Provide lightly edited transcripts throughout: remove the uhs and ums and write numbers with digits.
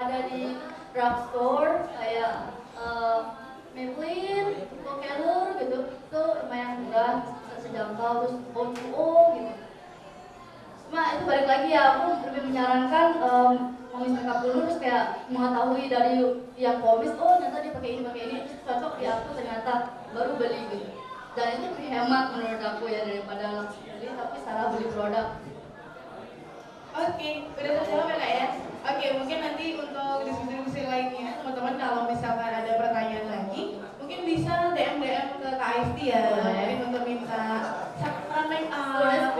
ada di drugstore kayak Maybelline, Coquelur gitu, itu lumayan murah, terjangkau, terus O2O gitu. Cuma itu balik lagi ya, aku lebih menyarankan komis makeup dulu, terus kayak mengetahui dari yang komis, oh ternyata dipakai ini, terus cocok di aku ternyata, baru beli gitu. Dan itu lebih hemat menurut aku ya daripada langsung beli tapi salah beli produk. Oke, udah terjawab ya Kak ya? Oke, mungkin nanti untuk diskusi lainnya teman-teman kalau misalkan ada pertanyaan lagi mungkin bisa DM ke Kak Aisti ya, mungkin untuk minta saran make up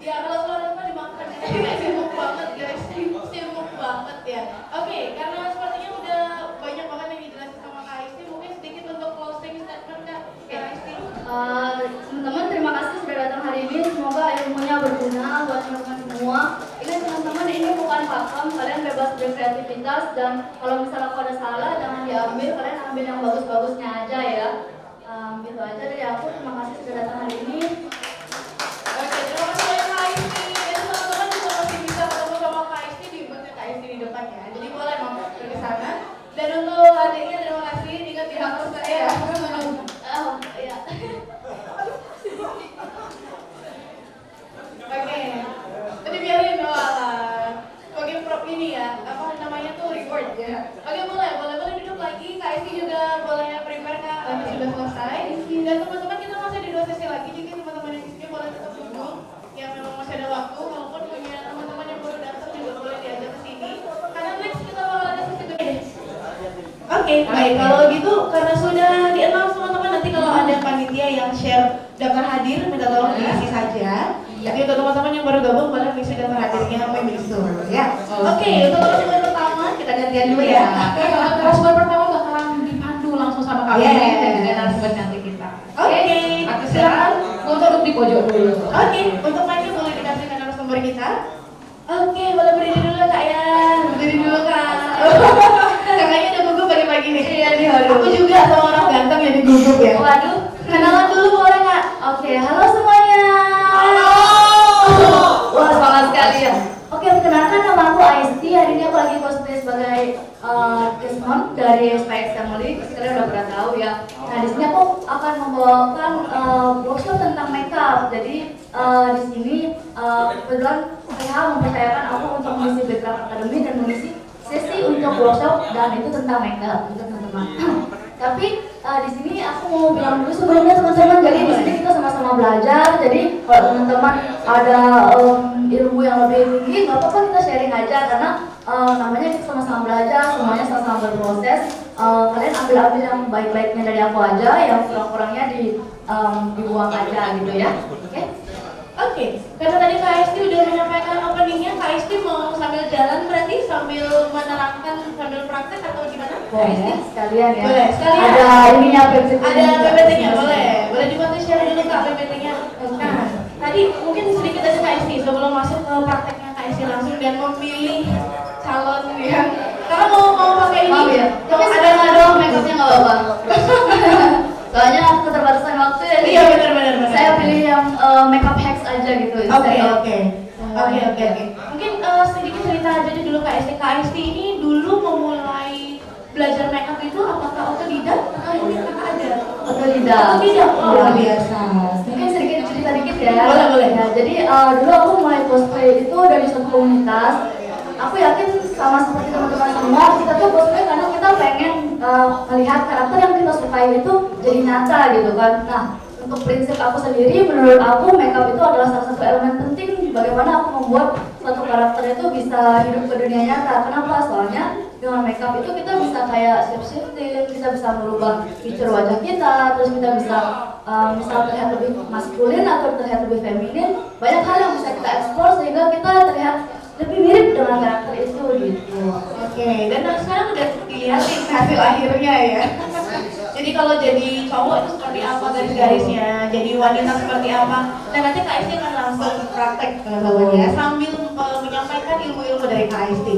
ya. Kalau suara apa dimakan ya, kayak sibuk banget guys, sibuk banget ya. Oke, karena sepertinya udah banyak banget yang dijelasin sama Kak Aisti, mungkin sedikit untuk closing statement Kak Aisti. Teman-teman, terima kasih sudah datang hari ini. Semoga ilmunya berguna buat teman-teman semua. Ingat teman-teman, ini bukan pakem, kalian bebas berkreativitas, dan kalau misalnya aku ada salah jangan diambil, kalian ambil yang bagus-bagusnya aja ya. Gitu aja dari aku. Terima kasih sudah datang hari ini. Oke, terima kasih banyak Kak Aisti. Dan teman-teman juga masih bisa ketemu sama Kak Aisti di boothnya Kak Aisti di depan ya. Jadi boleh mampir ke sana. Dan untuk adiknya terima kasih, ingat dihapus saya. Ya. Oke, tadi biarin doang. Sebagai prop ini ya, apa namanya tuh reward ya. Oke, boleh duduk lagi. Kak Aisti juga boleh prepare Kak, sudah selesai. Dan teman-teman kita masih ada 2 sesi lagi, jadi teman-teman yang di sini boleh tetap duduk. Yang memang masih ada waktu, walaupun punya teman-teman yang baru datang juga boleh diajak ke sini. Karena next kita bakal ada sesi kedua. Oke, baik. Kalau gitu karena sudah di-announce teman-teman, nanti kalau ada panitia yang share daftar hadir, minta tolong diisi saja. Jadi untuk teman-teman yang baru gabung boleh mengisi daftar hadirnya apa yang disuruh ya. Oke, untuk narasumber pertama kita gantian dulu ya. Oke, narasumber pertama bakalan dipandu langsung sama kami dan juga narasumber nanti kita. Oke, Aku silakan mau duduk di pojok dulu. Oke, untuk mic-nya boleh dikasih ke narasumber kita. Oke, boleh berdiri dulu Kak ya. Berdiri dulu Kak. Kakaknya udah gugup pagi-pagi nih. Iya nih, waduh. Aku juga sama orang ganteng yang digugup ya. Waduh, Kenalan dulu boleh Kak? Oke, halo semuanya. Halo. Wah, semangat sekali ya. Oke, perkenalkan nama aku Aisti. Hari ini aku lagi cosplay sebagai Desmond dari SPX Family. Pasti kalian udah pernah tahu ya. Nah, di sini aku akan membawakan workshop tentang makeup. Jadi di sini kebetulan saya mempercayakan aku untuk mengisi Background Academy dan mengisi sesi untuk workshop, dan itu tentang makeup untuk teman-teman. Tapi di sini aku mau bilang dulu sebelumnya teman-teman, jadi di sini kita sama-sama belajar. Jadi kalau teman-teman ada ilmu yang lebih tinggi, nggak apa-apa, kita sharing aja, karena namanya kita sama-sama belajar, semuanya sama-sama berproses. Kalian ambil yang baik-baiknya dari aku aja, yang kurang-kurangnya dibuang aja gitu ya. Oke, karena tadi Kak Aisti udah menyampaikan openingnya, Kak Aisti mau sambil jalan berarti sambil menerangkan sambil praktek atau gimana? Boleh sekalian ya. Boleh sekalian. Ada ininya PPT. Ada PPT-nya, boleh dibantu share dulu Kak PPT-nya. Nah, tadi mungkin sedikit aja Kak Aisti sebelum masuk ke prakteknya Kak Aisti langsung dan memilih calon yang Kakak mau pakai ini. Mau ya? Tapi ada nggak dong makeupnya nggak apa-apa. Soalnya keterbatasan waktu ya. Iya benar. Saya pilih yang makeup hacks aja gitu. Oke. Mungkin sedikit cerita aja dulu Kak Aisti. Kak Aisti ini dulu memulai belajar makeup itu apakah otodidak atau ini Kakak ada? Otodidak. Luar biasa. Mungkin sedikit cerita dikit ya. Boleh. Nah, jadi dulu aku mulai cosplay itu dari suatu komunitas. Aku yakin sama seperti teman-teman semua, kita tuh cosplay karena kita pengen melihat karakter yang kita sukai itu jadi nyata gitu kan. Nah, untuk prinsip aku sendiri, menurut aku makeup itu adalah salah satu elemen penting bagaimana aku membuat suatu karakter itu bisa hidup ke dunia nyata. Kenapa? Soalnya dengan makeup itu kita bisa kayak shape-shifting, kita bisa merubah feature wajah kita, terus kita bisa misal terlihat lebih maskulin atau terlihat lebih feminin. Banyak hal yang bisa kita eksplor sehingga kita terlihat lebih mirip dengan karakter itu gitu. Oke, dan sekarang udah dilihatin hasil akhirnya ya. Jadi kalau jadi cowok itu seperti apa garis-garisnya, jadi wanita seperti apa. Dan nanti Kak Aisti akan langsung praktek teman-teman ya, sambil menyampaikan ilmu-ilmu dari Kak Aisti.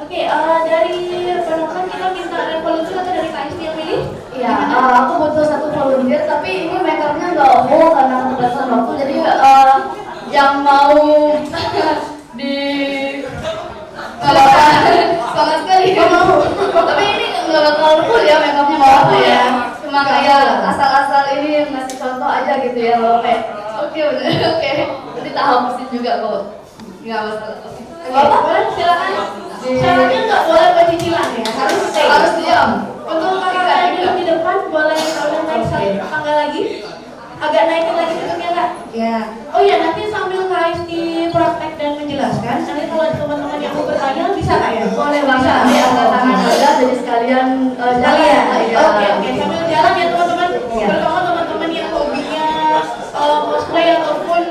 Oke, dari penonton kita minta ada volunteer atau dari Kak Aisti yang pilih? Iya, aku butuh satu volunteer, tapi ini makeupnya nggak full karena keterbatasan waktu. Jadi yang mau di kalau terlalu colorful ya makeupnya nggak apa ya. Cuma kayak asal-asal ini ngasih contoh aja gitu ya loh kayak. Oke udah oke. Nanti tak hapusin juga kok. Nggak masalah. Nggak apa-apa, silakan. Syaratnya nggak boleh buat cicilan ya, harus stay. Harus diam. Untuk kakak yang di depan boleh kalau naik satu tangga lagi, agak naikin lagi bentuknya kak. Ya. Oh ya nanti sambil KST praktek dan menjelaskan, nanti kalau teman-teman yang mau bertanya bisa kak ya? Boleh banget. Ini angkat tangan aja jadi sekalian jalan Iya. ya. Oke, sambil jalan ya teman-teman. Terutama teman-teman yang hobinya cosplay ataupun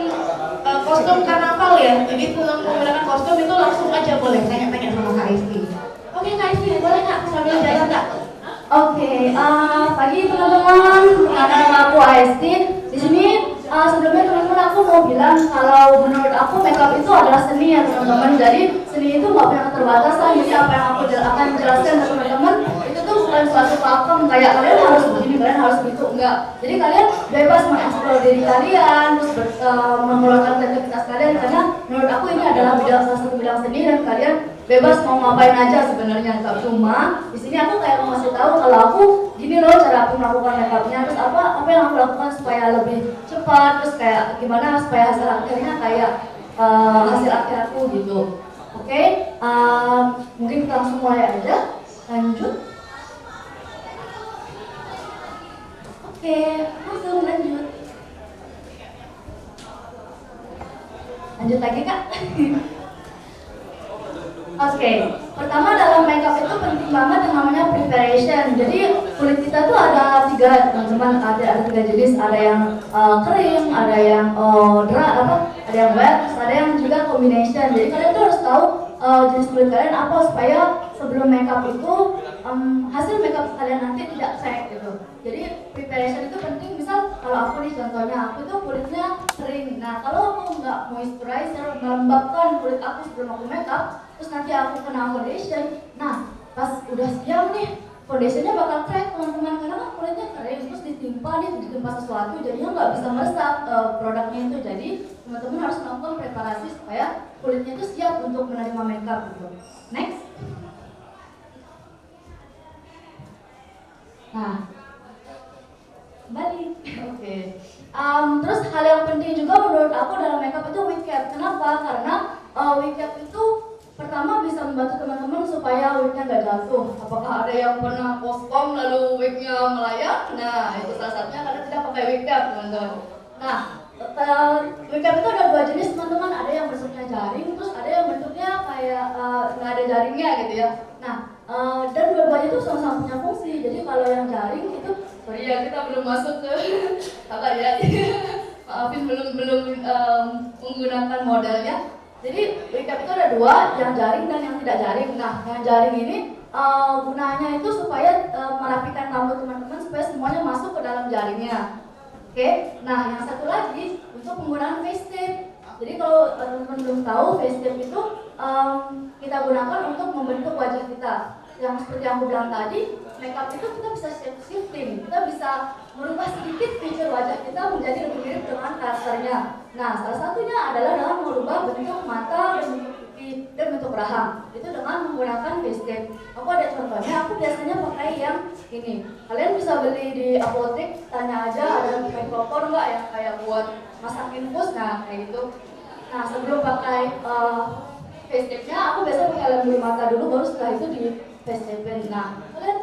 kostum karnaval ya. Jadi pulang menggunakan kostum itu langsung aja boleh tanya-tanya sama KST. Oke KST, boleh kak sambil jalan kak? Oke, pagi teman-teman, perkenalkan nama aku Aisti. Di sini sebelumnya teman-teman aku mau bilang kalau menurut aku makeup itu adalah seni ya teman-teman. Jadi seni itu nggak punya keterbatasan. Jadi apa yang aku akan menjelaskan ke teman-teman itu tuh bukan suatu pakem kayak kalian harus begini, kalian harus gitu, enggak. Jadi kalian bebas mengeksplor diri kalian, terus mengeluarkan kreativitas kalian karena menurut aku ini adalah salah satu bidang seni dan kalian bebas mau ngapain aja sebenarnya. Nggak cuma di sini aku kayak mau ngasih tahu kalau aku gini loh cara aku melakukan makeupnya, terus apa yang aku lakukan supaya lebih cepat, terus kayak gimana supaya hasil akhirnya kayak hasil akhir aku gitu. Oke, mungkin kita langsung mulai aja. Lanjut. Oke, langsung lanjut. Lanjut lagi kak. Oke, pertama dalam makeup itu penting banget yang namanya preparation. Jadi kulit kita tuh ada tiga teman-teman, ada tiga jenis, ada yang kering, ada yang ada yang wet, terus ada yang juga combination. Jadi kalian tuh harus tahu jenis kulit kalian apa supaya sebelum makeup itu hasil makeup kalian nanti tidak crack gitu. Jadi preparation itu penting. Misal kalau aku nih contohnya, aku tuh kulitnya kering. Nah kalau aku nggak moisturizer melembabkan kulit aku sebelum aku makeup, terus nanti aku kena foundation, nah pas udah siap nih foundationnya bakal crack teman-teman karena kan kulitnya kering terus ditimpa sesuatu jadinya nggak bisa meresap produknya itu. Jadi teman-teman harus melakukan preparasi supaya kulitnya itu siap untuk menerima makeup gitu. Next. Nah kembali. Oke. Terus hal yang penting juga menurut aku dalam makeup itu wig cap. Kenapa? Karena wig cap itu pertama bisa membantu teman-teman supaya wignya nggak jatuh. Apakah ada yang pernah kostum lalu wignya melayang? Nah itu salah satunya karena tidak pakai wig cap teman-teman. Nah wig cap itu ada dua jenis teman-teman. Ada yang bentuknya jaring, terus ada yang bentuknya kayak nggak ada jaringnya gitu ya. Nah dan dua-duanya itu sama-sama punya fungsi. Jadi kalau yang jaring itu, sorry ya kita belum masuk ke apa ya? Maafin belum menggunakan modelnya. Jadi wig cap itu ada dua, yang jaring dan yang tidak jaring. Nah, yang jaring ini gunanya itu supaya merapikan rambut teman-teman supaya semuanya masuk ke dalam jaringnya. Oke, nah yang satu lagi untuk penggunaan face tape. Jadi kalau teman-teman belum tahu, face tape itu kita gunakan untuk membentuk wajah kita. Yang seperti yang aku bilang tadi, makeup itu kita bisa shifting, kita bisa merubah sedikit fitur wajah kita menjadi lebih mirip dengan karakternya. Nah, salah satunya adalah dengan merubah bentuk mata, bentuk pipi, dan bentuk rahang. Itu dengan menggunakan face tape. Aku ada contohnya, aku biasanya pakai yang ini. Kalian bisa beli di apotek, tanya aja ada microphone nggak yang kayak buat masak infus, nah kayak gitu. Nah, sebelum pakai face tape-nya, aku biasanya pakai lem bulu mata dulu, baru setelah itu di face tape. Nah, kalian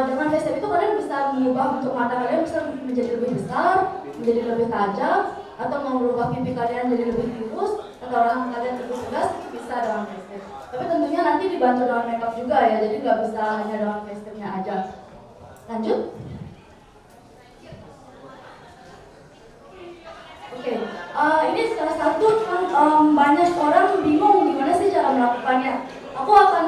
dengan face tape itu kalian bisa mengubah bentuk mata kalian bisa menjadi lebih besar, menjadi lebih tajam, atau mengubah pipi kalian jadi lebih tirus, atau rahang kalian lebih tegas, itu bisa dengan face tape. Tapi tentunya nanti dibantu dengan makeup juga ya, jadi nggak bisa hanya dengan face tape-nya aja. Lanjut. Oke, ini salah satu banyak orang bingung gimana sih cara melakukannya. Aku akan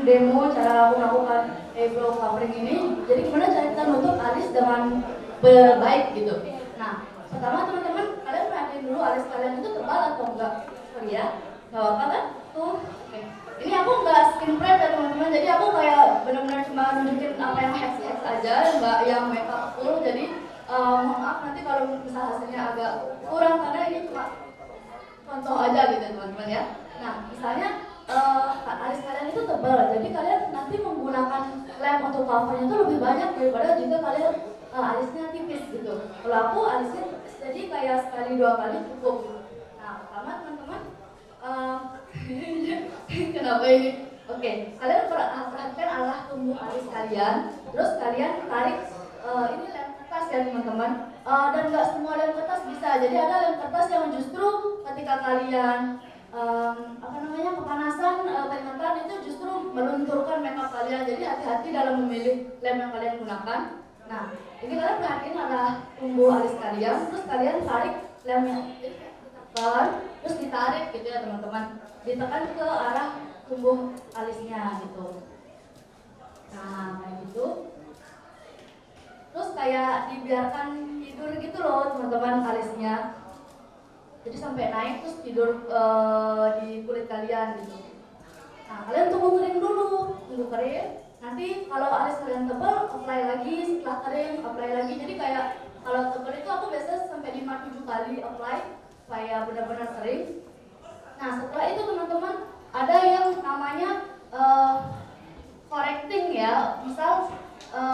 demo cara aku melakukan eyebrow covering ini. Jadi gimana cara kita nutup alis dengan baik gitu. Nah, pertama teman-teman kalian perhatiin dulu alis kalian itu tebal atau enggak. Sorry ya, nggak apa-apa kan? Tuh, oke. Ini aku nggak skin prep ya teman-teman. Jadi aku kayak benar-benar cuma nunjukin apa yang hex aja, nggak yang makeup full. Jadi mohon maaf nanti kalau misal hasilnya agak kurang karena ini cuma contoh aja gitu teman-teman ya. Nah, misalnya alis kalian itu tebal, jadi kalian nanti menggunakan lem untuk covernya tuh lebih banyak daripada jika kalian alisnya tipis gitu. Kalau aku alisnya tipis, jadi kayak sekali dua kali cukup. Nah pertama teman-teman, kenapa ini? Oke, kalian perhatikan arah tumbuh alis kalian, terus kalian tarik ini lem kertas ya teman-teman. Dan nggak semua lem kertas bisa, jadi ada lem kertas yang justru ketika kalian kepanasan keringetan itu justru melunturkan makeup kalian. Jadi hati-hati dalam memilih lem yang kalian gunakan. Nah, ini kalian perhatiin arah tumbuh alis kalian, terus kalian tarik lemnya, ditekan, terus ditarik gitu ya teman-teman, ditekan ke arah tumbuh alisnya gitu. Nah, kayak gitu. Terus kayak dibiarkan tidur gitu loh teman-teman alisnya. Jadi sampai naik terus tidur di kulit kalian gitu. Nah kalian tunggu kering dulu, tunggu kering. Nanti kalau alis kalian tebal, apply lagi. Setelah kering, apply lagi. Jadi kayak kalau tebal itu aku biasanya sampai 5-7 kali apply supaya benar-benar kering. Nah setelah itu teman-teman ada yang namanya correcting ya. Misal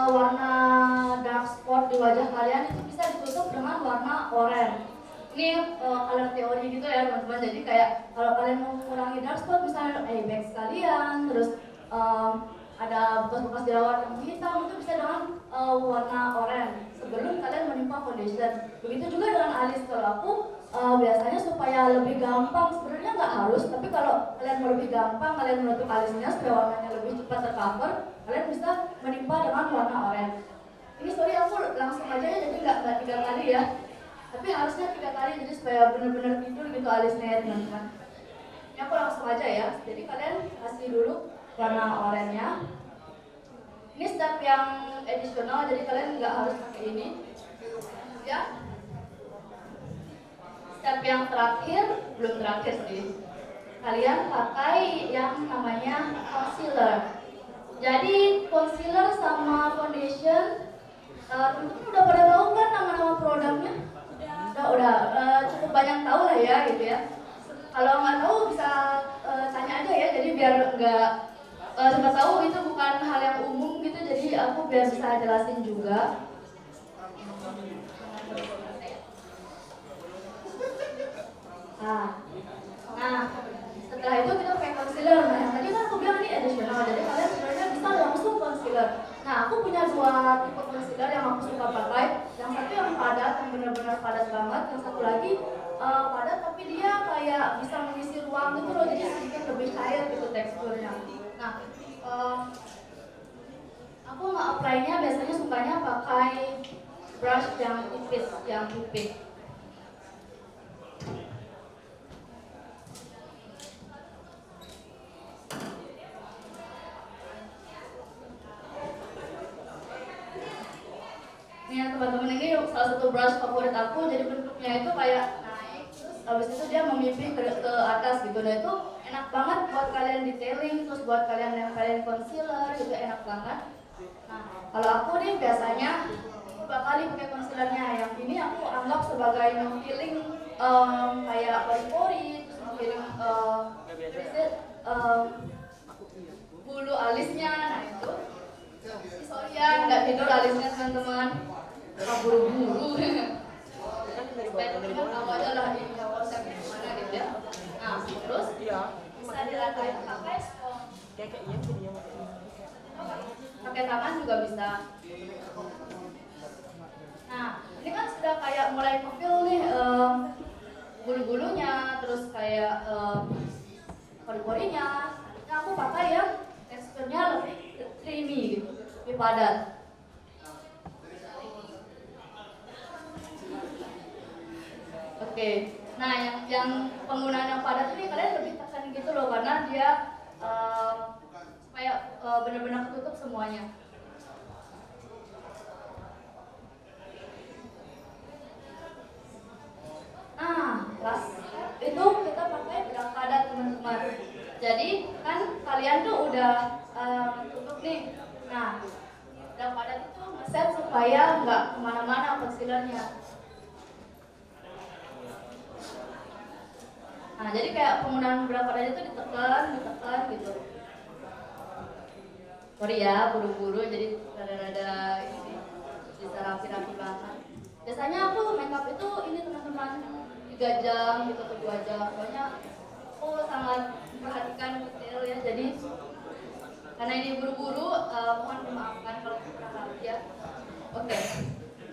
warna dark spot di wajah kalian itu bisa ditutup dengan warna oranye. Ini color teori gitu ya teman-teman. Jadi kayak kalau kalian mau mengurangi dark spot, misalnya eye bags kalian, terus ada bekas-bekas jerawat yang hitam, itu bisa dengan warna oranye sebelum kalian menimpa foundation. Begitu juga dengan alis. Kalau aku biasanya supaya lebih gampang, sebenarnya nggak harus, tapi kalau kalian mau lebih gampang, kalian menutup alisnya supaya warnanya lebih cepat tercover, kalian bisa menimpa dengan warna oranye. Ini sorry aku langsung aja ya, jadi nggak 3 kali ya. Tapi harusnya 3 kali, jadi supaya benar-benar tidur gitu alisnya ya teman-teman. Ini aku langsung aja ya. Jadi kalian kasih dulu warna oranye-nya. Ini step yang additional, jadi kalian nggak harus pakai ini. Ya. Step yang terakhir, belum terakhir sih. Kalian pakai yang namanya concealer. Jadi concealer sama foundation, teman-teman udah pada tahu kan nama-nama produknya? Udah cukup banyak tahu lah ya gitu ya. Kalau nggak tahu bisa tanya aja ya, jadi biar nggak siapa tahu itu bukan hal yang umum gitu, jadi aku biar bisa jelasin juga. Nah setelah itu kita pakai concealer. Nah yang tadi kan aku bilang ini additional, jadi kalian sebenarnya bisa langsung concealer. Nah aku punya 2 tipe concealer yang aku suka pakai. Yang satu yang padat, yang benar-benar padat banget. Yang satu lagi padat tapi dia kayak bisa mengisi ruang gitu loh, jadi sedikit lebih cair gitu teksturnya. Nah aku nge-apply-nya biasanya sukanya pakai brush yang tipis, yang tipis. Ini ya teman-teman, ini salah satu brush favorit aku. Jadi bentuknya itu kayak naik, terus habis itu dia memipih ke atas gitu. Nah itu enak banget buat kalian detailing, terus buat kalian nempelin concealer gitu, enak banget. Nah kalau aku nih biasanya beberapa kali pakai concealernya. Yang ini aku anggap sebagai no-filling, kayak pori-pori, terus no-filling bulu alisnya. Nah itu sorry ya, nggak tidur alisnya teman-teman, buru-buru. Supaya teman-teman tahu aja lah ini konsepnya gimana gitu ya. Nah terus bisa diratain pakai sponge, pakai tangan juga bisa. Nah ini kan sudah kayak mulai nge-fill nih bulu-bulunya, terus kayak pori-porinya. Nah aku pakai yang teksturnya lebih creamy gitu, lebih padat. Oke, nah yang penggunaan yang padat ini kalian lebih tekan gitu loh, karena dia supaya benar-benar ketutup semuanya. Nah, pas itu kita pakai bedak padat teman-teman. Jadi kan kalian tuh udah tutup nih. Nah, bedak padat itu nge-set supaya nggak kemana-mana concealernya. Nah, jadi kayak penggunaan bedak padat itu ditekan gitu. sorry ya buru-buru jadi rada-rada ini bisa rapi-rapi banget. Biasanya aku makeup itu ini teman-teman 3 jam gitu atau 2 jam. Pokoknya aku sangat memperhatikan detail ya. Jadi karena ini buru-buru, mohon dimaafkan kalau kurang rapi ya. Oke.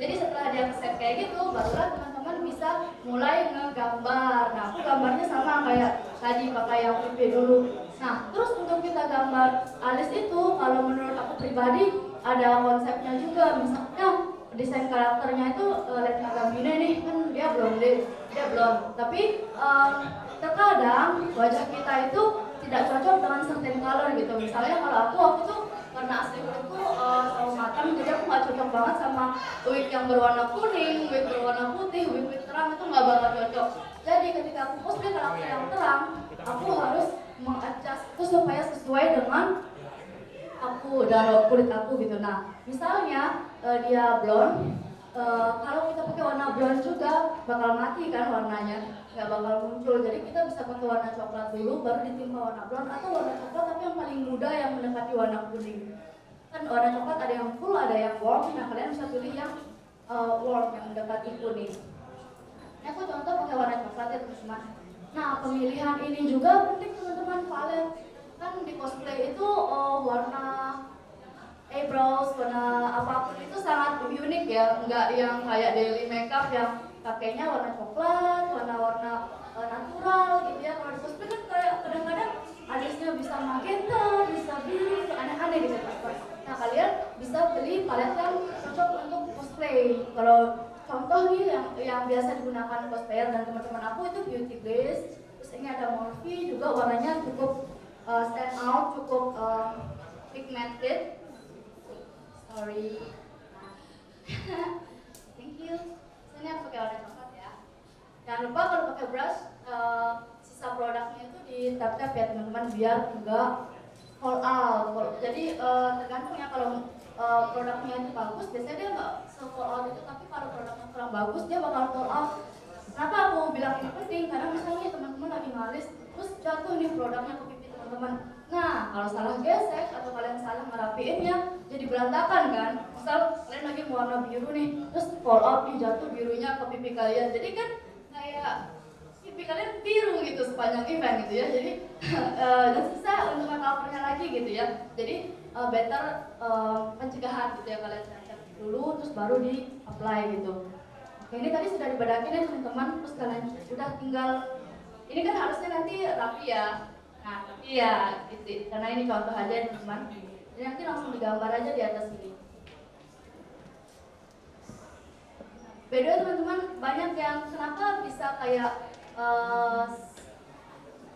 Jadi setelah dia set kayak gitu, barulah teman-teman bisa mulai ngegambar. Nah, aku gambarnya sama kayak tadi pakai yang pipi dulu. Nah, terus untuk kita gambar alis itu, kalau menurut aku pribadi ada konsepnya juga. Misalnya desain karakternya itu Retna Gambine nih kan dia belum. Tapi terkadang wajah kita itu tidak cocok dengan certain color gitu. Misalnya kalau aku tuh karena asli kulitku sawo matang, jadi aku nggak cocok banget sama wig yang berwarna kuning, wig berwarna putih, wig terang itu nggak bakal cocok. Jadi ketika aku cosplay karakter yang terang, aku harus mengadjust itu supaya sesuai dengan aku dan kulit aku gitu. Nah, misalnya dia blonde, kalau kita pakai warna blonde juga bakal mati kan warnanya, nggak bakal muncul. Jadi kita bisa pakai warna coklat dulu, baru ditimpa warna blonde atau warna coklat tapi yang paling muda yang mendekati warna kuning. Kan warna coklat ada yang full, ada yang warm. Nah kalian bisa pilih yang warm yang mendekati kuning. Ini aku contoh pakai warna coklat ya teman-teman. Nah pemilihan ini juga penting teman-teman, palet kan di cosplay itu warna eyebrows, warna apapun itu sangat unik ya, nggak yang kayak daily makeup yang pakainya warna coklat, warna-warna natural gitu ya. Kalau di cosplay kan kayak kadang-kadang alisnya bisa magenta, bisa biru, aneh-aneh gitu. Nah kalian bisa beli palet yang cocok untuk cosplay. Kalau contoh nih yang biasa digunakan cosplayer dan teman-teman aku itu Beauty Glaze, terus ini ada Morphe juga warnanya cukup stand out, cukup pigmented. Sorry. Thank you. Ini aku pakai warna coklat ya. Jangan lupa kalau pakai brush, sisa produknya itu ditap-tap ya teman-teman biar enggak fall out. Jadi tergantung ya, kalau produknya itu bagus, biasanya dia nggak fall out itu. Tapi kalau produknya kurang bagus, dia bakal fall out. Kenapa aku bilang ini penting? Karena misalnya teman-teman lagi ngalis, terus jatuh nih produknya ke pipi teman-teman. Nah, kalau salah gesek atau kalian salah ngerapiinnya, jadi berantakan kan. Misal kalian lagi warna biru nih, terus fall out nih, jatuh birunya ke pipi kalian. Jadi kan kayak pipi kalian biru gitu sepanjang event gitu ya. Jadi dan susah untuk nge-covernya lagi gitu ya. Jadi better pencegahan gitu ya, kalian cat dulu terus baru di apply gitu. Oke, ini tadi sudah dibedakin ya teman-teman, terus kalian udah tinggal, ini kan harusnya nanti rapi ya. Nah, tapi ya gitu, karena ini contoh aja ya teman-teman. Jadi nanti langsung digambar aja di atas ini. Beda teman-teman, banyak yang kenapa bisa kayak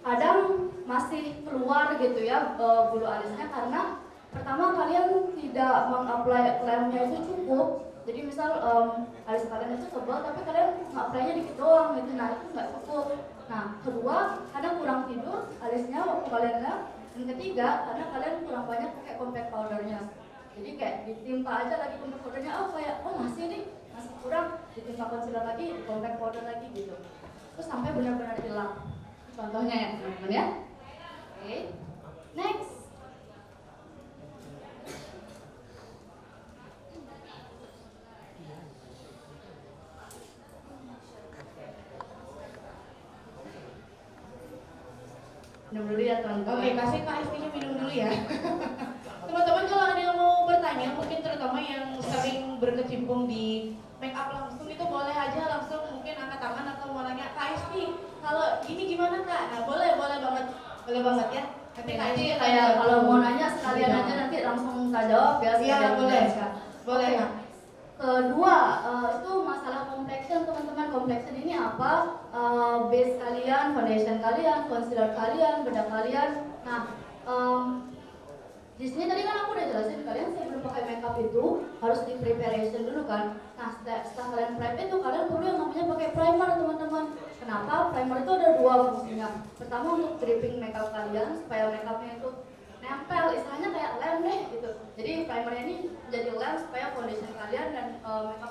kadang masih keluar gitu ya bulu alisnya, karena pertama kalian tidak mengapply lemnya itu cukup. Jadi misal alis kalian itu tebal tapi kalian nge-apply-nya dikit doang gitu, nah itu nggak cukup. Nah kedua, kadang kurang tidur alisnya waktu kalian lem. Dan ketiga, karena kalian kurang banyak pakai compact powdernya. Jadi kayak ditimpa aja lagi compact powdernya, masih nih, masih kurang, ditimpa concealer lagi, compact powder lagi gitu. Terus sampai benar-benar hilang. Contohnya ya teman-teman ya. Oke, next. Minum dulu ya teman-teman. Oke, kasih Kak Esti-nya minum dulu ya. Teman-teman kalau ada yang mau bertanya, mungkin terutama yang sering berkecimpung di make up langsung, itu boleh aja langsung mungkin angkat tangan atau mau nanya Kak Esti, kalau ini gimana Kak? Nah boleh banget ya. Nanti Kak Esti Kayak kalau mau nanya sekalian aja nanti langsung tak jawab ya. Iya boleh. Boleh. Kedua, itu masalah complexion teman-teman. Complexion ini apa? Base kalian, foundation kalian, concealer kalian, bedak kalian. Nah, di sini tadi kan aku udah jelasin kalian sebelum pakai makeup itu harus di preparation dulu kan. Nah, setelah kalian prep itu kalian perlu yang namanya pakai primer teman-teman. Kenapa? Primer itu ada dua fungsinya. Pertama untuk dripping makeup kalian supaya makeupnya itu nempel, istilahnya kayak lem deh gitu. Jadi primernya ini jadi lem supaya foundation kalian dan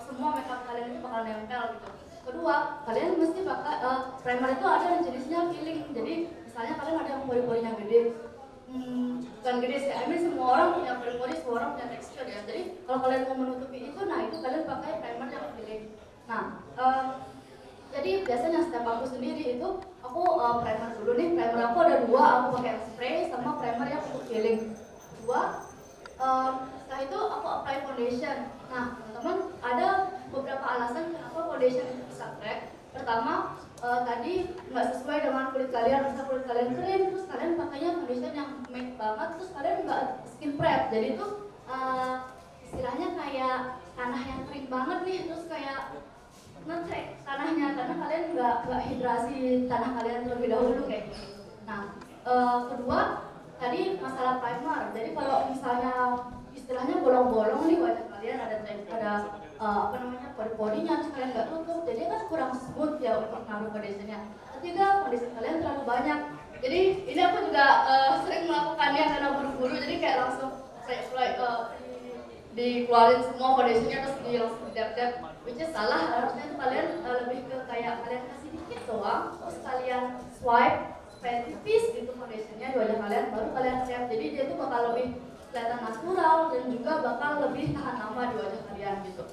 semua makeup kalian itu bakal nempel gitu. Kedua, kalian mesti pakai primer itu ada jenisnya peeling. Jadi misalnya kalian ada yang pori-porinya gede, bukan gede sih, I mean semua orang punya body, semua orang punya texture ya. Jadi kalau kalian mau menutupi itu, nah itu kalian pakai primer yang pilih. Nah, jadi biasanya setiap aku sendiri itu aku primer dulu nih. Primer aku ada dua, aku pakai spray sama primer yang untuk peeling. Dua. Setelah itu aku apply foundation. Nah, teman-teman ada beberapa alasan kenapa foundation itu bisa crack. Pertama, tadi nggak sesuai dengan kulit kalian. Misal kulit kalian kering, terus kalian pakainya foundation yang matte banget, terus kalian nggak skin prep. Jadi itu istilahnya kayak tanah yang kering banget nih, terus kayak ngecek tanahnya karena kalian nggak hidrasi tanah kalian terlebih dahulu kayak gitu. Nah, kedua tadi masalah primer. Jadi kalau misalnya istilahnya bolong-bolong nih wajah kalian ada apa namanya pori-porinya, terus kalian nggak tutup, jadi kan kurang smooth ya untuk naruh foundationnya. Ketiga, foundation kalian terlalu banyak. Jadi ini aku juga sering melakukannya karena buru-buru, jadi kayak langsung kayak dikeluarin semua foundationnya terus langsung dap-dap, which is salah. Harusnya itu kalian lebih ke kayak kalian kasih dikit doang, terus kalian swipe supaya tipis gitu foundationnya di wajah kalian, baru kalian tap. Jadi dia itu bakal lebih kelihatan natural dan juga bakal lebih tahan lama di wajah kalian gitu.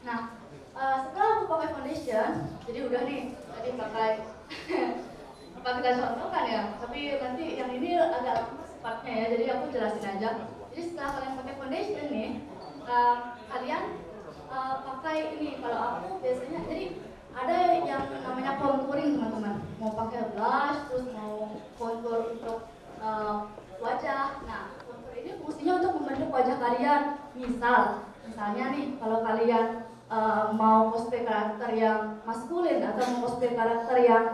Nah, setelah aku pakai foundation, jadi udah nih tadi pakai apa kita contohkan ya, tapi nanti yang ini agak lama sifatnya ya, jadi aku jelasin aja. Jadi setelah kalian pakai foundation nih, kalian pakai ini. Kalau aku biasanya jadi ada yang namanya contouring teman-teman, mau pakai blush terus mau contour untuk wajah. Nah, contour ini fungsinya untuk membentuk wajah kalian. Misalnya nih kalau kalian mau cosplay karakter yang maskulin atau mau cosplay karakter yang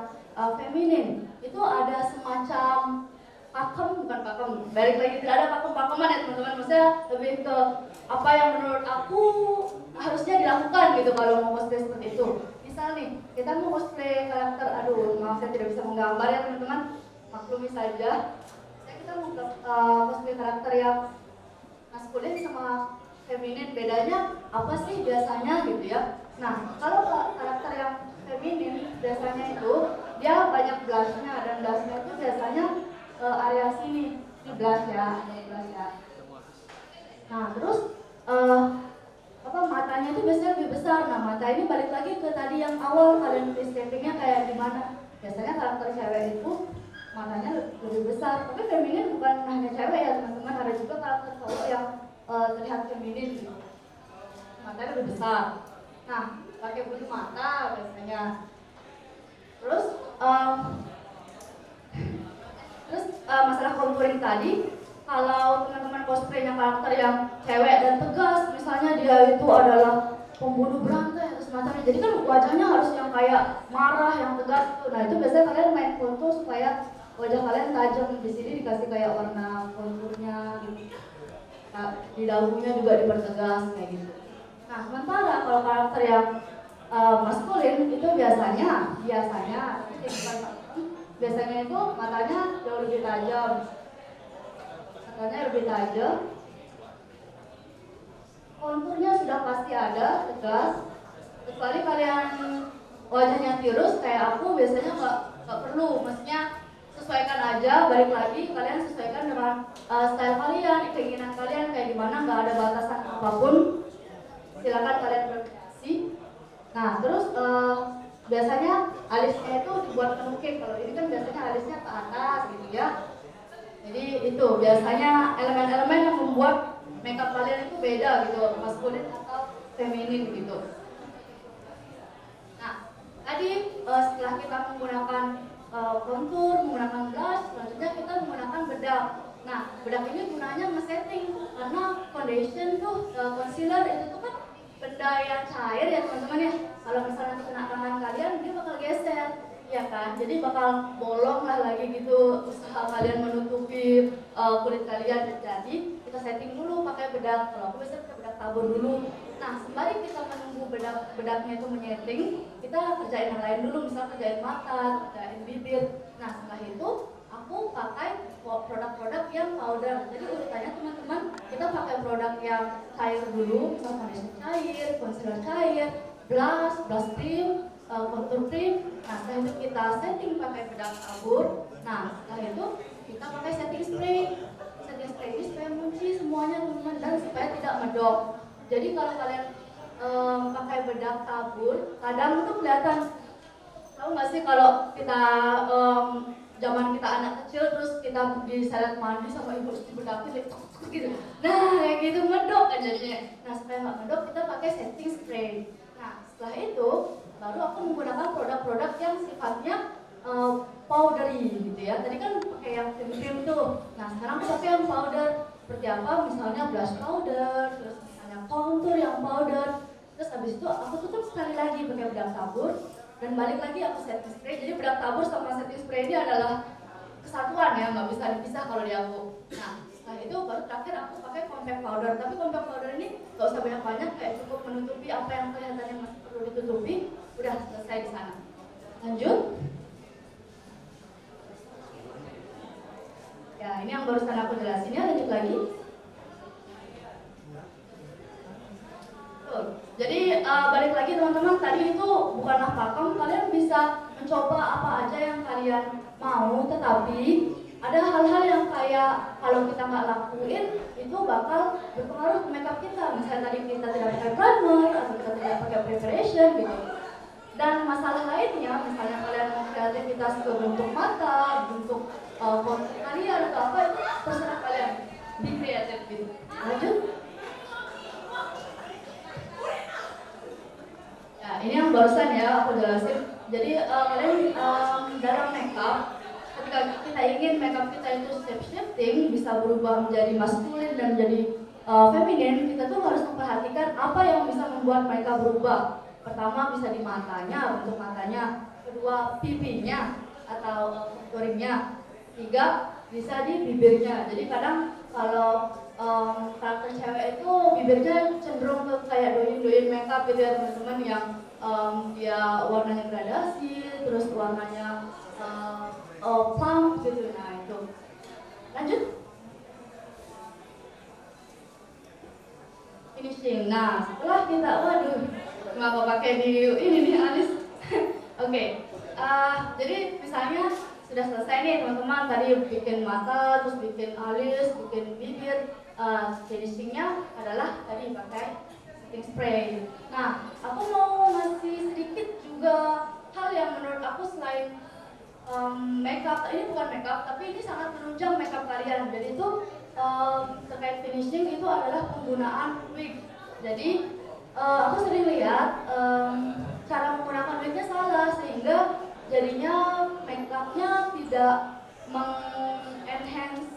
feminin, itu ada semacam bukan pakem, balik lagi tidak ada pakem-pakeman ya teman-teman. Maksudnya lebih ke apa yang menurut aku harusnya dilakukan gitu kalau mau cosplay seperti itu. Misal nih, kita mau cosplay karakter, maaf saya tidak bisa menggambar ya teman-teman, maklumi saja. Kita mau cosplay karakter yang maskulin sama feminin, bedanya apa sih biasanya gitu ya. Nah, kalau karakter yang feminin biasanya itu dia banyak blushnya, dan blushnya itu biasanya area sini, ini blush ya, ada blush ya. Nah, terus matanya itu biasanya lebih besar. Nah, mata ini balik lagi ke tadi yang awal, kalian face tappingnya kayak gimana. Biasanya karakter cewek itu matanya lebih besar, tapi feminin bukan hanya cewek ya teman-teman, ada juga karakter cowok yang terlihat feminin gitu. Matanya lebih besar. Nah, pakai bulu mata biasanya. Terus masalah contouring tadi, kalau teman-teman cosplaynya karakter yang cewek dan tegas, misalnya dia itu adalah pembunuh berantai atau semacamnya, jadi kan wajahnya harus yang kayak marah, yang tegas gitu. Nah, itu biasanya kalian main contour supaya wajah kalian tajam. Di sini dikasih kayak warna konturnya gitu. Nah, di dagunya juga dipertegas kayak gitu. Nah, sementara kalau karakter yang maskulin itu biasanya itu matanya jauh lebih tajam. Matanya lebih tajam. Konturnya sudah pasti ada, tegas. Kecuali kalian wajahnya tirus kayak aku, biasanya nggak perlu. Maksudnya sesuaikan aja, balik lagi kalian sesuaikan dengan style kalian, keinginan kalian kayak gimana, nggak ada batasan apapun. Silakan kalian berkreasi. Nah, terus biasanya alisnya itu dibuat menukik. Kalau ini kan biasanya alisnya ke atas gitu ya. Jadi itu biasanya elemen-elemen yang membuat makeup kalian itu beda gitu, maskulin atau feminin gitu. Nah, tadi setelah kita menggunakan kontur, menggunakan blush, selanjutnya kita menggunakan bedak. Nah, bedak ini gunanya nge-setting, karena foundation tuh, concealer itu tuh kan benda yang cair ya teman-teman ya. Kalau misalnya nanti kena tangan kalian, dia bakal geser, ya kan? Jadi bakal bolong lah lagi gitu usaha kalian menutupi kulit kalian. Jadi kita setting dulu pakai bedak. Kalau aku biasanya pakai bedak tabur dulu. Nah, sembari kita menunggu bedaknya itu menyeting, kita kerjain yang lain dulu, misal kerjain mata, kerjain bibir. Nah, setelah itu aku pakai produk-produk yang powder. Jadi urutannya teman-teman, kita pakai produk yang cair dulu, misal foundation cair, concealer cair, blush cream, contour cream. Nah, setelah itu kita setting pakai bedak tabur. Nah, setelah itu kita pakai setting spray. Setting spray ini supaya mengunci semuanya teman-teman dan supaya tidak medok. Jadi kalau kalian pakai bedak tabur, kadang tuh kelihatan, tahu nggak sih kalau kita zaman kita anak kecil terus kita diseret mandi sama ibu terus dibedakin gitu. Nah kayak gitu medok kan jadinya. Nah supaya nggak medok kita pakai setting spray. Nah setelah itu baru aku menggunakan produk-produk yang sifatnya powdery gitu ya. Tadi kan pakai yang krim tuh. Nah sekarang aku pakai yang powder seperti apa? Misalnya blush powder, terus misalnya contour yang powder. Terus habis itu aku tutup sekali lagi pakai bedak tabur dan balik lagi aku setting spray. Jadi bedak tabur sama setting spray ini adalah kesatuan ya, nggak bisa dipisah kalau di aku. Nah setelah itu baru terakhir aku pakai compact powder. Tapi compact powder ini nggak usah banyak-banyak, kayak cukup menutupi apa yang kelihatannya masih perlu ditutupi. Udah selesai di sana. Lanjut. Ya ini yang barusan aku jelasin ya, lanjut lagi. Jadi balik lagi teman-teman, tadi itu bukanlah pakem, kalian bisa mencoba apa aja yang kalian mau, tetapi ada hal-hal yang kayak kalau kita nggak lakuin itu bakal berpengaruh ke makeup kita. Misalnya tadi kita tidak pakai primer atau kita tidak pakai preparation gitu. Dan masalah lainnya, misalnya kalian mau kreativitas ke bentuk mata, bentuk kontur kalian atau apa, itu terserah kalian, be kreatif gitu. Lanjut. Nah, ini yang barusan ya aku jelasin. Jadi kalian dalam makeup, ketika kita ingin makeup kita itu shape shifting, bisa berubah menjadi maskulin dan jadi feminin, kita tuh harus memperhatikan apa yang bisa membuat mereka berubah. Pertama bisa di matanya, bentuk matanya. Kedua pipinya atau contouringnya. Tiga bisa di bibirnya. Jadi kadang kalau karakter cewek itu bibirnya cenderung ke kayak doin makeup gitu ya teman-teman, yang dia warnanya gradasi, terus warnanya plump gitu. Nah itu. Lanjut. Finishing. Nah setelah kita, waduh, ngapa pakai di ini nih alis. Oke. Jadi misalnya sudah selesai nih teman-teman, tadi bikin mata, terus bikin alis, bikin bibir, finishingnya adalah tadi pakai setting spray. Nah, aku mau ngasih sedikit juga hal yang menurut aku selain makeup, ini bukan makeup, tapi ini sangat menunjang makeup kalian. Jadi itu terkait finishing itu adalah penggunaan wig. Jadi aku sering lihat cara menggunakan wignya salah, sehingga jadinya makeupnya tidak mengenhance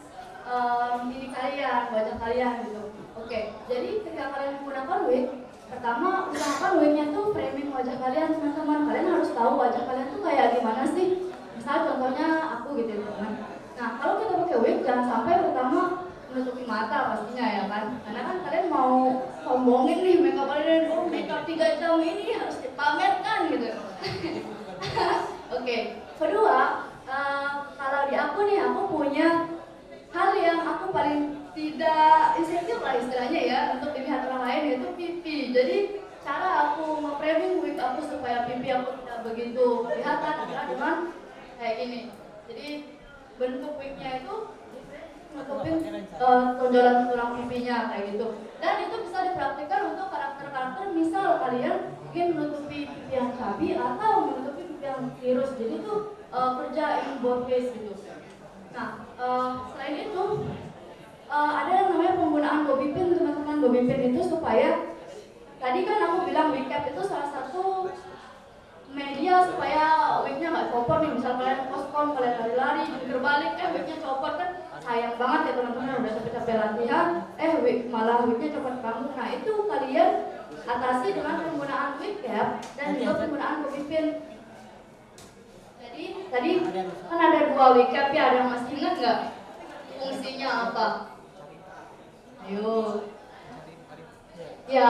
diri kalian, wajah kalian gitu. Oke, jadi ketika kalian menggunakan wig, pertama usahakan wignya tuh framing wajah kalian teman-teman. Kalian harus tahu wajah kalian tuh kayak gimana sih. Misal contohnya aku gitu teman. Nah kalau kita pakai wig jangan sampai pertama menutupi mata pastinya ya kan. Karena kan kalian mau sombongin nih makeup kalian, oh makeup 3 jam ini harus dipamerkan gitu. Oke, kedua, kalau di aku nih, aku punya hal yang aku paling tidak insecure lah istilahnya ya untuk dilihat orang lain, yaitu pipi. Jadi cara aku nge-framing wig aku supaya pipi aku tidak begitu kelihatan adalah dengan kayak gini. Jadi bentuk wignya itu nutupin tonjolan tulang pipinya kayak gitu. Dan itu bisa dipraktikkan untuk karakter-karakter, misal kalian ingin menutupi pipi yang cabi atau menutupi pipi yang tirus. Jadi itu kerja in both ways gitu. Nah, selain itu ada yang namanya penggunaan bobby pin teman-teman. Bobby pin itu supaya, tadi kan aku bilang wig cap itu salah satu media supaya wignya nggak copot nih. Misal kalian koskom, kalian lari-lari, jungkir balik, wignya copot kan sayang banget ya teman-teman, udah capek-capek latihan, malah wignya copot kamu. Nah itu kalian atasi dengan penggunaan wig cap dan juga penggunaan bobby pin. Jadi tadi kan ada 2 wig cap ya, ada yang masih ingat nggak fungsinya apa? Ayo. Ya,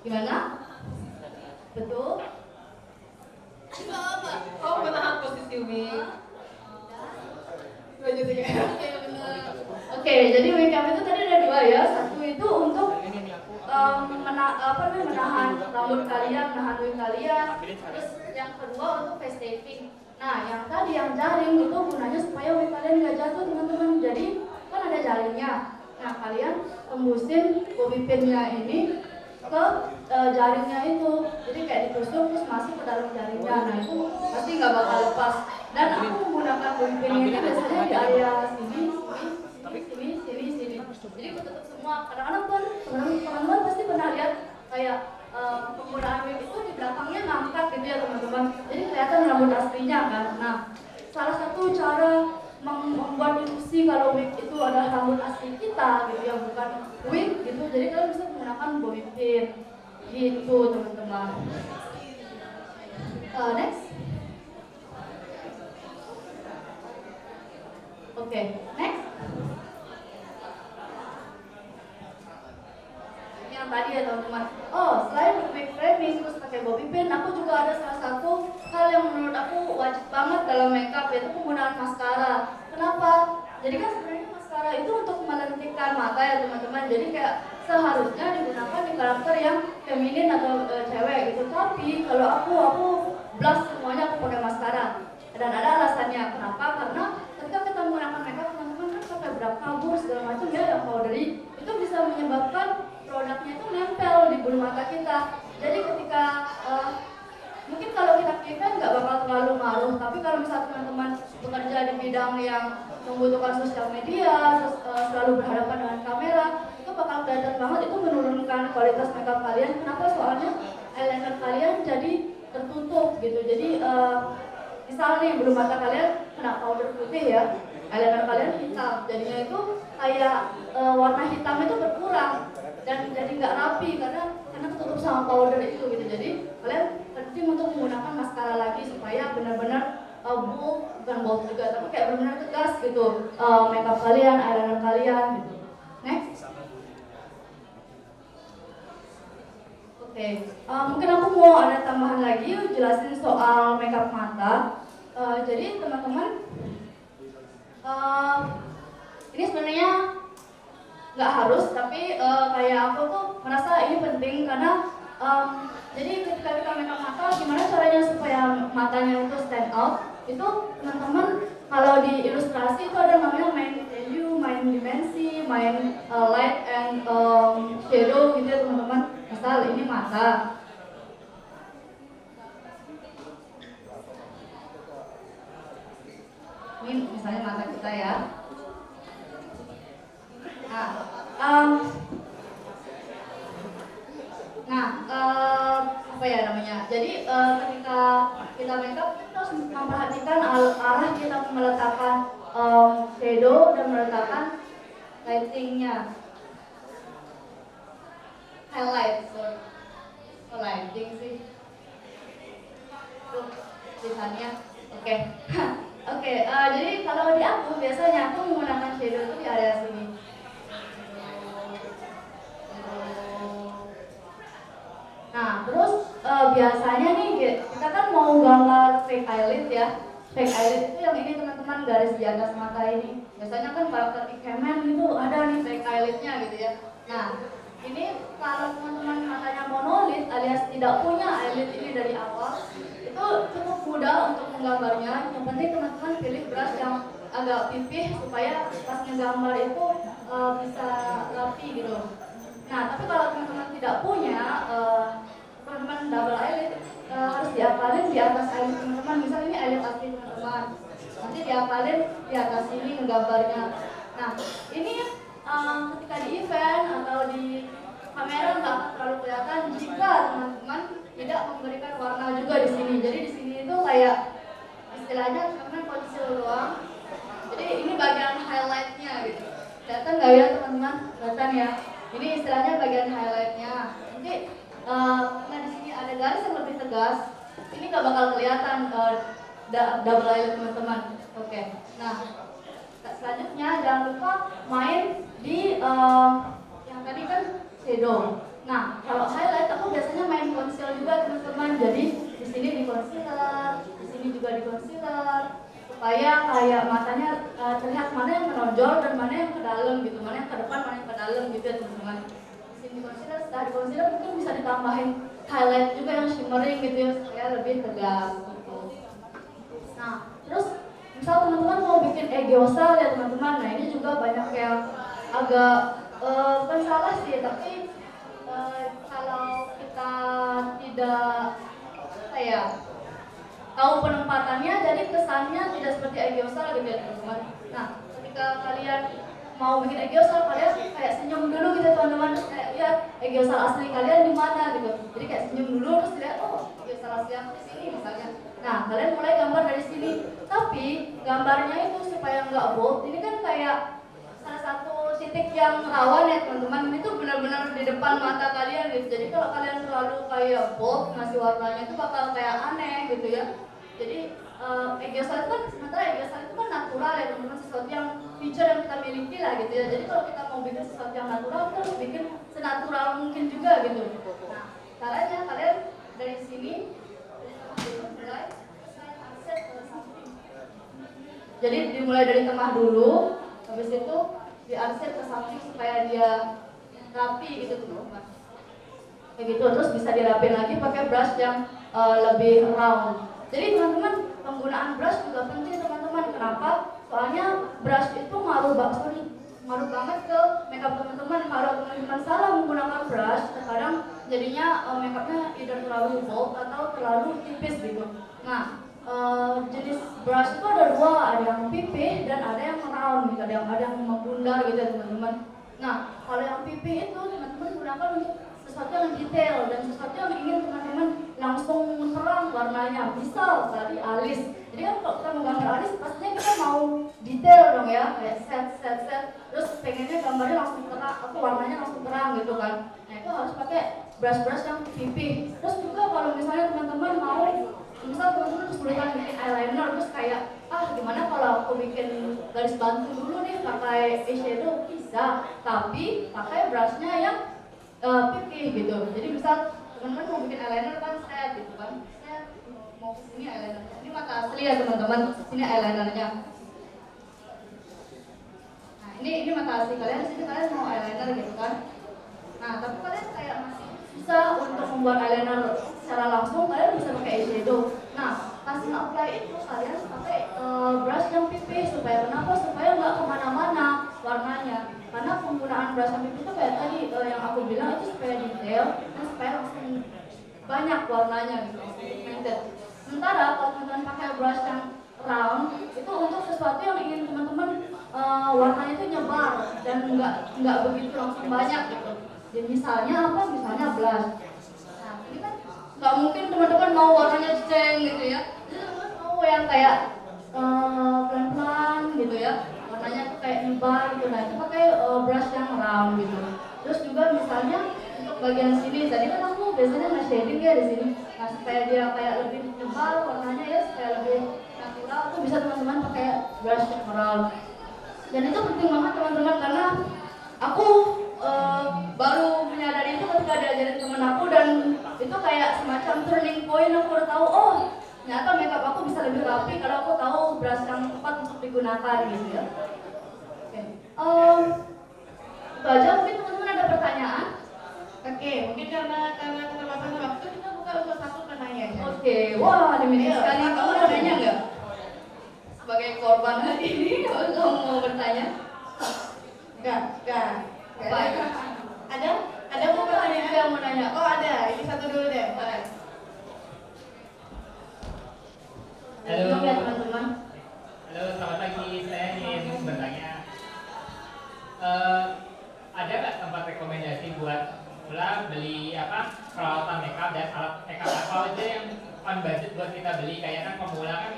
gimana? Betul? Apa? Oh, menahan posisi wig. Oke, jadi wig cap itu tadi ada 2 ya. Satu itu untuk menahan rambut kalian, menahan wig kalian. Terus yang kedua untuk face taping. Nah, yang tadi yang jaring itu gunanya supaya wig kalian nggak jatuh teman-teman. Jadi kan ada jarinya. Nah, kalian tembusin bobby pinnya ini ke jaringnya itu, jadi kayak ditusuk terus masuk ke dalam jaringnya. Nah, itu pasti nggak bakal lepas. Dan aku menggunakan bobby pinnya ini biasanya di area sini. Jadi aku tutup semua. Kadang-kadang kan teman-teman pasti pernah lihat kayak penggunaan wig itu di belakangnya ngangkat gitu ya teman-teman. Jadi kelihatan rambut aslinya kan. Nah, salah satu cara membuat ilusi kalau wig itu adalah rambut asli kita gitu ya, bukan wig gitu. Jadi kalian bisa menggunakan bobby pin gitu teman-teman. Next. Oke, next. Yang tadi ya teman-teman. Selain wig framing terus pakai bobby pin, aku juga ada salah satu hal yang menurut aku wajib banget dalam makeup, yaitu penggunaan maskara. Kenapa? Jadi kan sebenarnya maskara itu untuk melentikkan mata ya teman-teman. Jadi kayak seharusnya digunakan di karakter yang feminin atau cewek gitu. Tapi kalau aku blast semuanya aku pakai maskara. Dan ada alasannya. Kenapa? Karena ketika kita menggunakan makeup, teman-teman kan pakai kabur segala macam ya, yang powdery, itu bisa menyebabkan produknya itu nempel di bulu mata kita. Jadi ketika mungkin kalau kita event nggak bakal terlalu ngaruh, tapi kalau misalnya teman-teman bekerja di bidang yang membutuhkan sosial media, selalu berhadapan dengan kamera, itu bakal kelihatan banget, itu menurunkan kualitas makeup kalian. Kenapa? Soalnya eyeliner kalian jadi tertutup gitu. Jadi misalnya nih bulu mata kalian kena powder putih ya, eyeliner kalian hitam, jadinya itu kayak warna hitam itu berkurang dan jadi nggak rapi karena ketutup sama powder itu gitu. Jadi kalian penting untuk menggunakan maskara lagi supaya benar-benar bold, bukan bold juga, tapi kayak benar-benar tegas gitu makeup kalian, eyeliner kalian gitu. Next. Oke, mungkin aku mau ada tambahan lagi jelasin soal makeup mata. Jadi teman-teman, ini sebenarnya nggak harus, tapi kayak aku tuh merasa ini penting karena jadi ketika kita makeup mata, gimana caranya supaya matanya itu stand out? Itu teman-teman kalau di ilustrasi itu ada namanya main value, main dimensi, main light and shadow gitu ya teman-teman. Misal ini mata. Ini misalnya mata kita ya. Apa ya namanya? Jadi ketika kita makeup kita harus memperhatikan arah kita meletakkan shadow dan meletakkan lightingnya, highlight, lighting sih. Tuh tulisannya, oke. Oke, jadi kalau di aku biasanya aku menggunakan shadow itu di area sini. Nah, terus biasanya nih kita kan mau gambar fake eyelid ya. Fake eyelid itu yang ini teman-teman, garis di atas mata ini. Biasanya kan karakter Ikemen itu ada nih fake eyelidnya gitu ya. Nah, ini kalau teman-teman matanya monolit alias tidak punya eyelid ini dari awal, itu cukup mudah untuk menggambarnya. Yang penting teman-teman pilih brush yang agak pipih supaya pas ngegambar itu bisa rapi gitu. Nah, tapi kalau teman-teman tidak punya, teman-teman double eyelid harus diapalin di atas eyelid teman-teman. Misalnya ini eyelid asli teman-teman, nanti diapalin di atas sini ngegambarnya. Nah, ini ketika di event atau di kamera nggak akan terlalu kelihatan jika teman-teman tidak memberikan warna juga di sini. Jadi di sini itu kayak istilahnya teman-teman conceal doang. Jadi ini bagian highlightnya gitu. Kelihatan nggak ya teman-teman? Kelihatan ya. Ini istilahnya bagian highlightnya. Nanti nah di sini ada garis yang lebih tegas. Ini nggak bakal kelihatan double eyelid teman-teman. Oke. Nah, selanjutnya jangan lupa main di yang tadi kan shadow. Nah, kalau highlight aku biasanya main conceal juga teman-teman. Jadi di sini di concealer, di sini juga di concealer, supaya kayak matanya terlihat mana yang menonjol dan mana yang ke dalam gitu, mana yang ke depan, mana yang ke dalam gitu ya teman-teman. Di sini concealer, setelah di concealer mungkin bisa ditambahin highlight juga yang shimmering gitu ya supaya lebih tegas gitu. Nah, terus misal teman-teman mau bikin egyosa ya teman-teman, nah ini juga banyak yang agak bukan salah sih, tapi kalau kita tidak tahu penempatannya, jadi kesannya tidak seperti egyosa gitu ya teman-teman. Nah, ketika kalian mau bikin egyosa, kalian kayak senyum dulu gitu teman-teman, terus kayak lihat egyosa asli kalian di mana gitu. Jadi kayak senyum dulu terus lihat, oh egyosa asli aku di sini misalnya. Nah, kalian mulai gambar dari sini. Tapi gambarnya itu supaya nggak bold, ini kan kayak salah satu titik yang rawan ya teman-teman. Ini tuh benar-benar di depan mata kalian gitu. Jadi kalau kalian terlalu kayak bold ngasih warnanya itu bakal kayak aneh gitu ya. Jadi egyosa itu kan, sementara egyosa itu kan natural ya teman-teman, sesuatu yang feature yang kita miliki lah gitu ya. Jadi kalau kita mau bikin sesuatu yang natural, kita harus bikin senatural mungkin juga gitu. Nah, caranya kalian dari sini mulai set ke samping. Jadi dimulai dari tengah dulu, habis itu di arset ke samping supaya dia rapi gitu teman-teman. Kayak gitu, terus bisa dirapin lagi pakai brush yang lebih round. Jadi teman-teman, penggunaan brush juga penting teman-teman. Kenapa? Soalnya brush itu ngaruh banget ke makeup teman-teman. Kalau teman-teman salah menggunakan brush, terkadang jadinya makeupnya either terlalu bold atau terlalu tipis gitu. Nah, jenis brush itu ada dua, ada yang pipih dan ada yang round gitu, ada yang membundar gitu ya teman-teman. Nah, kalau yang pipih itu teman-teman gunakan untuk sesuatu yang detail dan sesuatu yang ingin teman-teman langsung terang warnanya. Misal tadi alis, jadi kan kalau kita mau gambar alis pastinya kita mau detail dong ya, kayak set, terus pengennya gambarnya langsung terang atau warnanya langsung terang gitu kan. Nah itu harus pakai brush yang pipih. Terus juga kalau misalnya teman-teman mau, misal teman-teman kesulitan bikin eyeliner, terus kayak gimana kalau aku bikin garis bantu dulu nih pakai eyeshadow, bisa, tapi pakai brushnya yang pipih gitu. Jadi misal teman-teman mau bikin eyeliner kan set gitu kan, set mau kesini eyeliner, ini mata asli ya teman-teman, sini eyelinernya. Nah ini mata asli kalian, sini kalian mau eyeliner gitu kan. Nah tapi kalian kayak masih susah untuk membuat eyeliner secara langsung, kalian bisa pakai eyeshadow. Nah pas nge-apply itu kalian pakai brush yang pipih. Supaya kenapa? Supaya nggak kemana-mana warnanya. Karena penggunaan brush yang pipih itu kayak tadi yang aku bilang itu supaya detail dan supaya langsung banyak warnanya gitu, pigmented. Sementara kalau teman-teman pakai brush yang round itu untuk sesuatu yang ingin teman-teman warnanya itu nyebar dan nggak begitu langsung banyak gitu. Jadi misalnya apa? Misalnya blush. Nah ini kan nggak mungkin teman-teman mau warnanya ceng gitu ya. Jadi teman-teman mau yang kayak pelan-pelan gitu ya, warnanya tuh kayak nyebar gitu. Nah itu pakai brush yang round gitu. Terus juga misalnya untuk bagian sini, tadi kan aku biasanya nge-shading ya di sini. Nah supaya dia kayak lebih nyebar warnanya ya, supaya lebih natural, aku bisa teman-teman pakai brush yang round. Dan itu penting banget teman-teman, karena aku baru menyadari itu ketika diajarin temen aku, dan itu kayak semacam turning point. Aku udah tahu, oh ternyata makeup aku bisa lebih rapi kalau aku tahu brush yang tepat untuk digunakan gitu ya. Oke, itu aja. Mungkin teman-teman ada pertanyaan? Oke, mungkin karena keterbatasan waktu kita buka untuk satu penanya ya. Oke, wah demi sekali. Kamu mau nanya nggak? Sebagai korban hari ini, kamu mau bertanya? Enggak. Baik. Ada mau bertanya? Yang mau nanya? Oh ada, ini satu dulu deh. Baik. Halo. Ya teman-teman. Halo, selamat pagi. Saya ingin bertanya, ada nggak tempat rekomendasi buat pemula beli peralatan makeup dan alat makeup apa aja yang on budget buat kita beli? Kayak kan pemula kan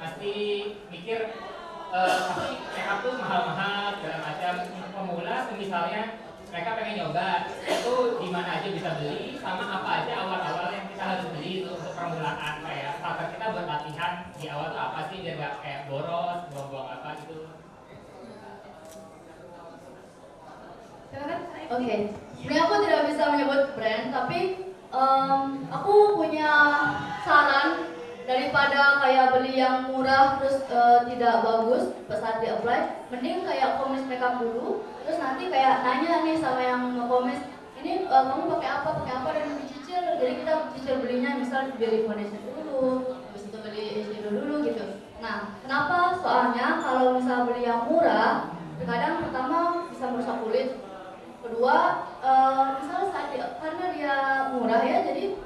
pasti mikir pasti makeup tuh mahal-mahal segala macam. Pemula misalnya mereka pengen nyoba itu di mana aja bisa beli, sama apa aja awal-awal yang kita harus beli itu untuk permulaan, kayak starter kita buat latihan di awal tuh apa sih biar nggak kayak boros, buang-buang apa gitu. Oke, sebenarnya aku tidak bisa menyebut brand, tapi aku punya saran. Daripada kayak beli yang murah terus tidak bagus pas di apply, mending kayak komis makeup dulu, terus nanti kayak nanya nih sama yang nge-komis, ini kamu pakai apa dan dicicil. Jadi kita cicil belinya, misal beli foundation dulu, habis itu beli eyeshadow dulu gitu. Nah, kenapa? Soalnya kalau misal beli yang murah, terkadang pertama bisa merusak kulit. Kedua, misalnya karena dia murah ya, jadi